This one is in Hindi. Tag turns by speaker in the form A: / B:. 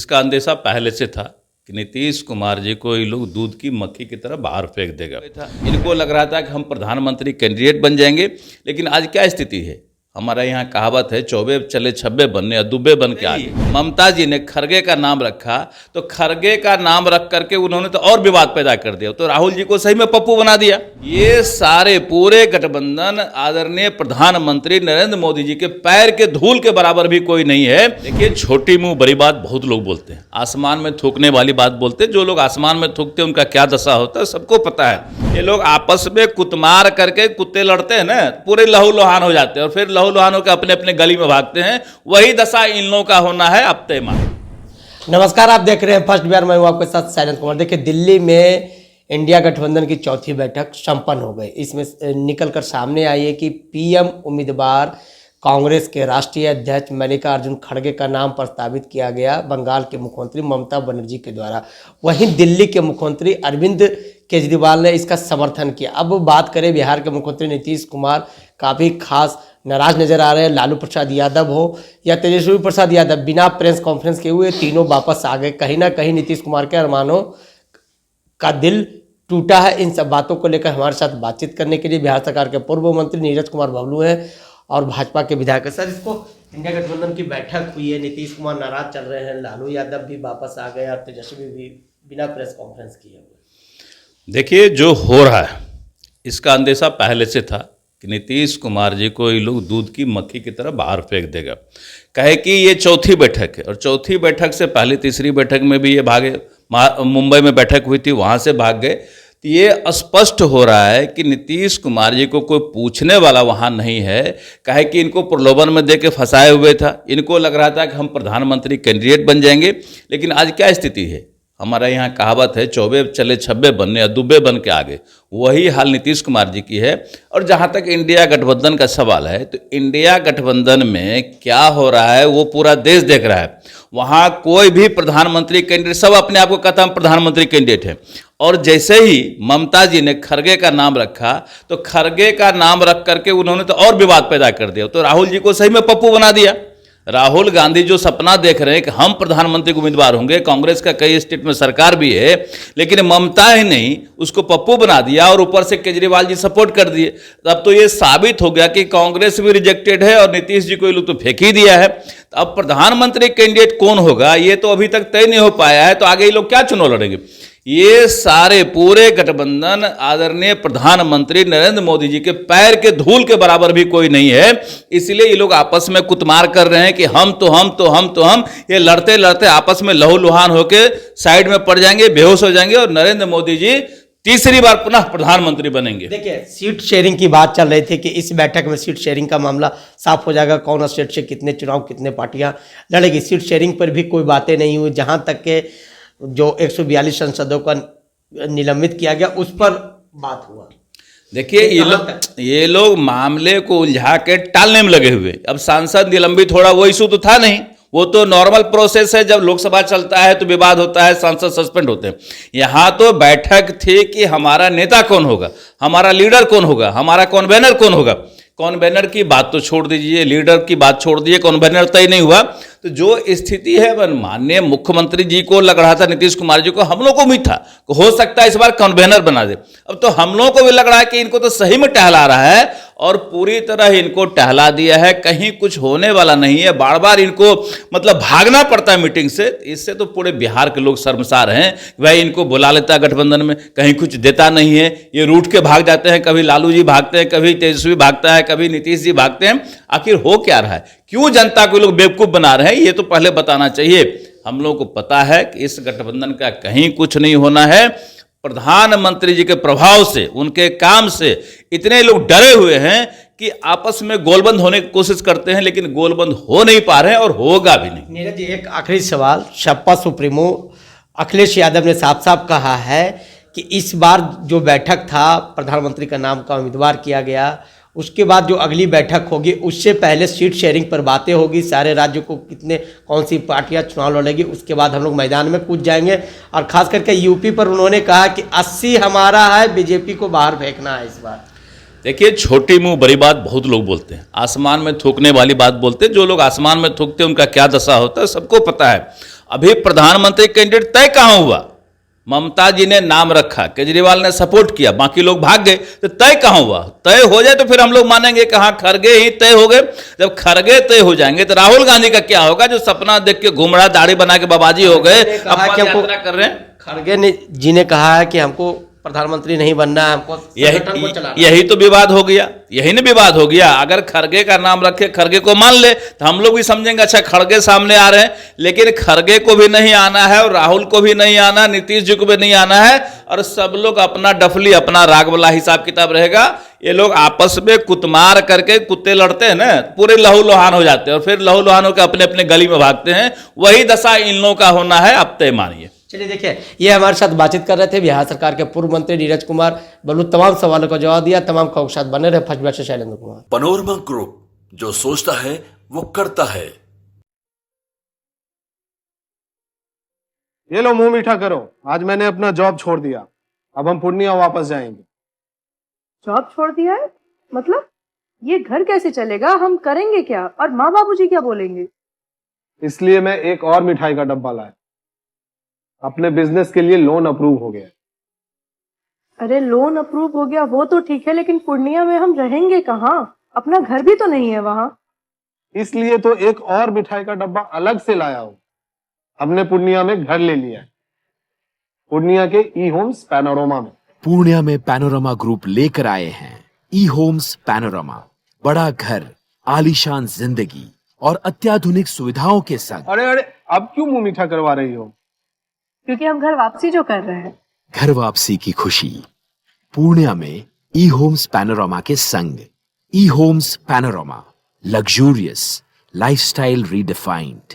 A: इसका अंदेशा पहले से था कि नीतीश कुमार जी को ये लोग दूध की मक्खी की तरह बाहर फेंक देगा। इनको लग रहा था कि हम प्रधानमंत्री कैंडिडेट बन जाएंगे, लेकिन आज क्या स्थिति है। हमारा यहाँ कहावत है, चौबे चले छब्बे बनने या दुबे बन के आगे। ममता जी ने खरगे का नाम रखा, तो खरगे का नाम रख करके उन्होंने तो और विवाद पैदा कर दिया, तो राहुल जी को सही में पप्पू बना दिया। ये सारे पूरे गठबंधन आदरणीय प्रधानमंत्री नरेंद्र मोदी जी के पैर के धूल के बराबर भी कोई नहीं है। देखिए, छोटी मुंह बड़ी बात बहुत लोग बोलते हैं, आसमान में थूकने वाली बात बोलते हैं। जो लोग आसमान में थूकते हैं उनका क्या दशा होता है सबको पता है। ये लोग आपस में कुतमार करके कुत्ते लड़ते हैं ना, पूरे लहू लुहान हो जाते हैं और फिर लहू लुहान होकर अपने अपने गली में भागते हैं। वही दशा इन लोगों का होना है अब तय मान।
B: नमस्कार, आप देख रहे हैं फर्स्ट बिहार। मैं हूं आपके साथ शैलेंद्र कुमार। देखिए, दिल्ली में इंडिया गठबंधन की चौथी बैठक संपन्न हो गई। इसमें निकलकर सामने आई है कि पीएम उम्मीदवार कांग्रेस के राष्ट्रीय अध्यक्ष मल्लिकार्जुन खड़गे का नाम प्रस्तावित किया गया बंगाल के मुख्यमंत्री ममता बनर्जी के द्वारा। वहीं दिल्ली के मुख्यमंत्री अरविंद केजरीवाल ने इसका समर्थन किया। अब बात करें बिहार के मुख्यमंत्री नीतीश कुमार, काफ़ी खास नाराज नजर आ रहे हैं। लालू प्रसाद यादव हो या तेजस्वी प्रसाद यादव, बिना प्रेस कॉन्फ्रेंस के हुए तीनों वापस आ गए। कहीं ना कहीं नीतीश कुमार के अरमानों का दिल टूटा है। इन सब बातों को लेकर हमारे साथ बातचीत करने के लिए बिहार सरकार के पूर्व मंत्री नीरज कुमार बबलू हैं और भाजपा के विधायक हैं। सर, इसको इंडिया गठबंधन की बैठक हुई है, नीतीश कुमार नाराज चल रहे हैं, लालू यादव भी वापस आ गए और तेजस्वी भी बिना प्रेस कॉन्फ्रेंस किए हुए।
A: देखिए, जो हो रहा है इसका अंदेशा पहले से था कि नीतीश कुमार जी को ये लोग दूध की मक्खी की तरह बाहर फेंक देगा। कहे कि ये चौथी बैठक है और चौथी बैठक से पहले तीसरी बैठक में भी ये भागे। मुंबई में बैठक हुई थी, वहाँ से भाग गए। तो ये स्पष्ट हो रहा है कि नीतीश कुमार जी को कोई पूछने वाला वहाँ नहीं है। कहे कि इनको प्रलोभन में दे के फंसाए हुए था। इनको लग रहा था कि हम प्रधानमंत्री कैंडिडेट बन जाएंगे, लेकिन आज क्या स्थिति है। हमारा यहाँ कहावत है, चौबे चले छब्बे बनने या दुबे बन के आगे। वही हाल नीतीश कुमार जी की है। और जहाँ तक इंडिया गठबंधन का सवाल है, तो इंडिया गठबंधन में क्या हो रहा है वो पूरा देश देख रहा है। वहाँ कोई भी प्रधानमंत्री कैंडिडेट, सब अपने आप को कहता है प्रधानमंत्री कैंडिडेट है। और जैसे ही ममता जी ने खरगे का नाम रखा, तो खरगे का नाम रख करके उन्होंने तो और विवाद पैदा कर दिया, तो राहुल जी को सही में पप्पू बना दिया। राहुल गांधी जो सपना देख रहे हैं कि हम प्रधानमंत्री के उम्मीदवार होंगे, कांग्रेस का कई स्टेट में सरकार भी है, लेकिन ममता ही नहीं उसको पप्पू बना दिया और ऊपर से केजरीवाल जी सपोर्ट कर दिए। अब तो ये साबित हो गया कि कांग्रेस भी रिजेक्टेड है और नीतीश जी को ये लोग तो फेंक ही दिया है। तो अब प्रधानमंत्री कैंडिडेट कौन होगा ये तो अभी तक तय नहीं हो पाया है। तो आगे ये लोग क्या चुनाव लड़ेंगे। ये सारे पूरे गठबंधन आदरणीय प्रधानमंत्री नरेंद्र मोदी जी के पैर के धूल के बराबर भी कोई नहीं है। इसलिए ये लोग आपस में कुतमार कर रहे हैं कि हम ये लड़ते लड़ते आपस में लहू लुहान होकर साइड में पड़ जाएंगे, बेहोश हो जाएंगे और नरेंद्र मोदी जी तीसरी बार पुनः प्रधानमंत्री बनेंगे।
B: देखिए, सीट शेयरिंग की बात चल रही थी कि इस बैठक में सीट शेयरिंग का मामला साफ हो जाएगा, कौन स्टेट से कितने चुनाव कितने पार्टियां लड़ेगी। सीट शेयरिंग पर भी कोई बातें नहीं हुई। जहां तक के जो 142 सांसदों का निलंबित किया गया उस पर बात हुआ।
A: देखिए, ये लोग मामले को उलझा के टालने में लगे हुए। अब सांसद निलंबित हो रहा, वो इशू तो था नहीं, वो तो नॉर्मल प्रोसेस है। जब लोकसभा चलता है तो विवाद होता है, सांसद सस्पेंड होते हैं। यहाँ तो बैठक थी कि हमारा नेता कौन होगा, हमारा लीडर कौन होगा, हमारा कन्वेनर कौन होगा। कन्वेनर की बात तो छोड़ दीजिए, लीडर की बात छोड़ दीजिए, कन्वेनर तय नहीं हुआ। तो जो स्थिति है, माननीय मुख्यमंत्री जी को लग रहा था, नीतीश कुमार जी को, हम लोग को उम्मीद था हो सकता है इस बार कन्वेनर बना दे। अब तो हम लोगों को भी लग रहा है कि इनको तो सही में टहला रहा है और पूरी तरह इनको टहला दिया है। कहीं कुछ होने वाला नहीं है। बार बार इनको मतलब भागना पड़ता है मीटिंग से। इससे तो पूरे बिहार के लोग शर्मसार हैं। भाई, इनको बुला लेता है गठबंधन में, कहीं कुछ देता नहीं है, ये रूठ के भाग जाते हैं। कभी लालू जी भागते हैं, कभी तेजस्वी भागता है, कभी नीतीश जी भागते हैं। आखिर हो क्या रहा है, क्यों जनता को लोग बेवकूफ बना रहे हैं, ये तो पहले बताना चाहिए। हम लोग को पता है कि इस गठबंधन का कहीं कुछ नहीं होना है। प्रधानमंत्री जी के प्रभाव से, उनके काम से इतने लोग डरे हुए हैं कि आपस में गोलबंद होने की कोशिश करते हैं, लेकिन गोलबंद हो नहीं पा रहे हैं और होगा भी नहीं।
B: नीरज जी, एक आखिरी सवाल। सपा सुप्रीमो अखिलेश यादव ने साफ साफ कहा है कि इस बार जो बैठक था, प्रधानमंत्री का नाम का उम्मीदवार किया गया, उसके बाद जो अगली बैठक होगी उससे पहले सीट शेयरिंग पर बातें होगी। सारे राज्यों को कितने कौन सी पार्टियां चुनाव लड़ेगी, उसके बाद हम लोग मैदान में कूद जाएंगे। और खास करके यूपी पर उन्होंने कहा कि 80 हमारा है, बीजेपी को बाहर फेंकना है इस बार।
A: देखिए, छोटी मुंह बड़ी बात बहुत लोग बोलते हैं, आसमान में थूकने वाली बात बोलते हैं। जो लोग आसमान में थूकते हैं उनका क्या दशा होता है सबको पता है। अभी प्रधानमंत्री कैंडिडेट तय कहाँ हुआ? ममता जी ने नाम रखा, केजरीवाल ने सपोर्ट किया, बाकी लोग भाग गए, तो तय कहाँ हुआ? तय हो जाए तो फिर हम लोग मानेंगे कि हाँ खरगे ही तय हो गए। जब खरगे तय हो जाएंगे तो राहुल गांधी का क्या होगा, जो सपना देख के घूम रहा, दाढ़ी बना के बाबाजी हो गए, अब
B: कि हमको
A: यात्रा कर रहे हैं।
B: खड़गे जी ने कहा है कि हमको प्रधानमंत्री नहीं बनना है, हमको संगठन को चलाना है।
A: यही तो विवाद हो गया, यही ना विवाद हो गया। अगर खरगे का नाम रखे, खरगे को मान ले, तो हम लोग भी समझेंगे अच्छा खरगे सामने आ रहे हैं। लेकिन खरगे को भी नहीं आना है और राहुल को भी नहीं आना, नीतीश जी को भी नहीं आना है, और सब लोग अपना डफली, अपना राग वाला हिसाब किताब रहेगा। ये लोग आपस में कुतमार करके, कुत्ते लड़ते हैं ना, पूरे लहू लुहान हो जाते हैं और फिर लहू लुहान होकर अपने अपने गली में भागते हैं। वही दशा इन लोगों का होना है, अब तय मानिए।
B: चलिए देखिए, ये हमारे साथ बातचीत कर रहे थे बिहार सरकार के पूर्व मंत्री नीरज कुमार बल्लू। तमाम सवालों का जवाब दिया। तमाम खबरों के साथ बने रहे फर्स्ट बार से शैलेंद्र कुमार।
C: पैनोरमा ग्रुप, जो सोचता है वो करता है।
D: ये लो मुंह मीठा करो, आज मैंने अपना जॉब छोड़ दिया, अब हम पूर्णिया वापस जाएंगे।
E: जॉब छोड़ दिया है? मतलब ये घर कैसे चलेगा? हम करेंगे क्या? और माँ बाबूजी क्या बोलेंगे?
D: इसलिए मैं एक और मिठाई का डब्बा लाया। अपने बिजनेस के लिए लोन अप्रूव हो गया।
E: अरे लोन अप्रूव हो गया वो तो ठीक है, लेकिन पूर्णिया में हम रहेंगे कहाँ? अपना घर भी तो नहीं है वहाँ।
D: इसलिए तो एक और मिठाई का डब्बा अलग से लाया हूं। हमने पूर्णिया में घर ले लिया है, पूर्णिया के ई होम्स पैनोरमा में।
F: पूर्णिया में पैनोरमा ग्रुप लेकर आए हैं ई होम्स पैनोरमा। बड़ा घर, आलीशान जिंदगी और अत्याधुनिक सुविधाओं के संग।
D: अरे अब क्यों मुंह मीठा करवा रही हो?
E: क्योंकि हम घर वापसी जो कर रहे हैं।
F: घर वापसी की खुशी पूर्णिया में ई होम्स पैनोरमा के संग। ई Homes Panorama, luxurious lifestyle redefined.